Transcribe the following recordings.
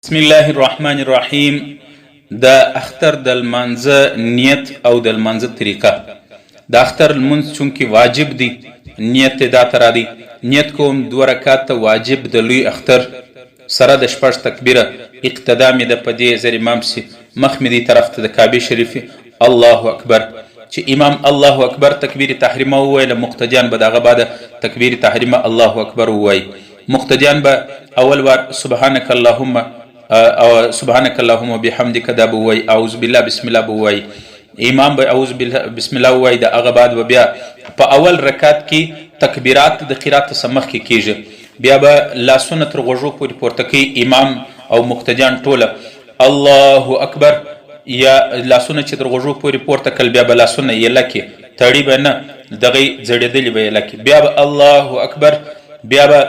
بسم الله الرحمن الرحیم. د اختر د لمانځه نیت او د لمانځه طریقه. د اختر لمونځ چونکې واجب دی، نیت یې دا ته راځي: نیت کوم 2 رکعاته واجب د لوی اختر سره د 6 تکبیره اقتدا مې ده په دې زر امام سي مخ مې دې طرف ته د کعبې شریفې الله اکبر. چې امام الله اکبر تکبیر تحریمه وویله، مقتدیان به دغه بعد تکبیر تحریمه الله اکبر ووایي. مقتدیان به اول وار سبحانک اللهم او سبحانک اللهم وبحمدک دا به ووایي، اعوذ بالله بسم الله به ووایي. امام به اعوذ بالله بسم الله ووایي، د هغه بعد به بیا په اول رکعت کې تکبیرات د قرات څخه مخکې کیږي، بیا به لاسونه تر غوږو پورې پورته کوي امام او مقتدیان ټوله الله اکبر، یا لاسونه چې تر غوږو پورې پورته کړل بیا به لاسونه یله کې تړي به نه، دغه ځړېدلي به یله کې، بیا به الله اکبر، بیا به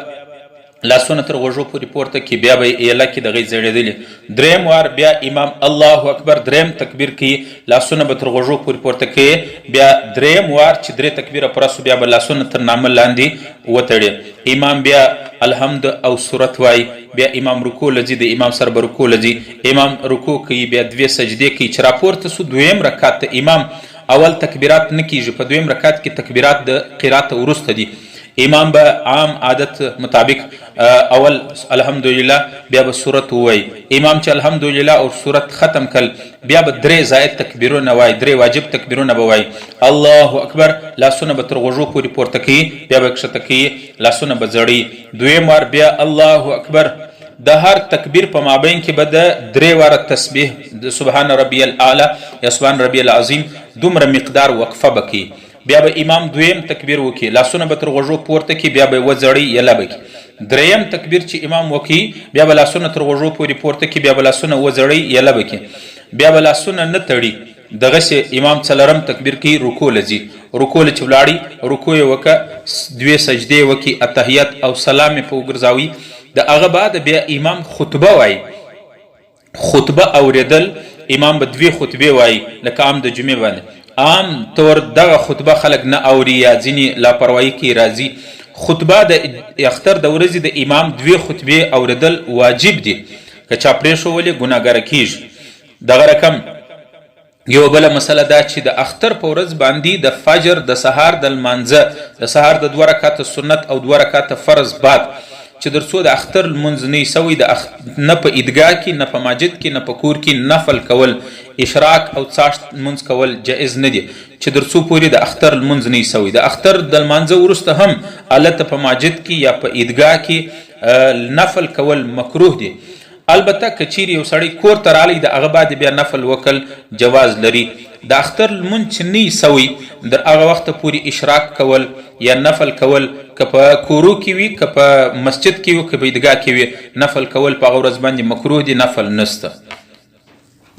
لاسونه تر غوږو پورې پورته کړي، بیا به یله کې دغه ځړېدلي. دریم وار بیا امام الله اکبر دریم تکبیر کوي، لاسونه به تر غوږو پورې پورته کوي، بیا دریم وار چې 3 تکبیره پوره سو بیا به لاسونه تر نامه لاندې وتړي. امام بیا الحمد او سورت وای، بیا امام رکوع لځي، د امام سره به رکوع لځي، امام رکوع کوي، بیا 2 سجدې کوي. چې راپورته سو دویم رکعت ته امام اول تکبیرات نه کیږي، په دویم رکعت کې تکبیرات د قرات وروسته دي. امام به عام عادت مطابق اول الحمدلله بیا به سورت وای. امام چې الحمدلله او سورت ختم کړ بیا به 3 زائد تکبیرونه وای، 3 واجب تکبیرونه به وای. الله اکبر، لاسونه به تر غوږو پورې پورته کوي، بیا به کښته کوي، لاسونه به ځړي. دویم وار بیا الله اکبر، د هر تکبیر په مابین کې به د 3 واره تسبیح د سبحان ربی الاعلی یا سبحان ربی العظیم دومره مقدار وقفه بکی. بیا به امام دویم تکبیر وکي، لاسونه به تر غوږو پورته کړي، بیا به وځړي یله به کړي. دریم تکبیر چې امام وکي بیا به لاسونه تر غوږو پورې پورته کړي، بیا به لاسونه وځړي یله به کړي، بیا به لاسونه نه تړي. دغسې امام څلورم تکبیر کوي، رکوع لځي، رکوع له چې ولاړي رکوع یې وکړه، 2 سجدې وکړي، اتحیات او سلام یې په وګرځاوي. د هغه بعد بیا امام خطبه وایي. خطبه اوریدل، امام به 2 خطبې وایي لکه عام د جمعې باندې. عام طور دغه خطبه خلک نه اوري یا ځینې لاپروايي کې راځي. خطبه د اختر د ورځې د امام 2 خطبې اوریدل واجب دي، که چا پرېښولې ګناهګاره کیږي. دغه رقم یو بله مسله دا چې د اختر په ورځ باندې د فجر د سهار د لمانځه د سهار د 2 رکعاته سنت او 2 رکعاته فرض بعد چې در څو د اختر لمونځ نه وي سوی، نه په عیدګاه کې نه په مسجد کې نه په کور کې نفل کول، اشراق او څاښت لمونځ کول جایز نه دي چې در څو پورې د اختر لمونځ نه وي سوی. د اختر د لمانځه وروسته هم هلته په مسجد کې یا په عیدګاه کې نفل کول مکروه دي. البته که چیرې یو سړی کور ته رالی د هغه بعد بیا نفل وکل جواز لري. د اختر لمونځ چې نه وي سوی در هغه وخته پورې اشراق کول یا نفل کول، که په کورو کې وي که په مسجد کې وي که په عیدګاه کې وي، نفل کول په هغه ورځ باندې مکروه دي، نفل نسته.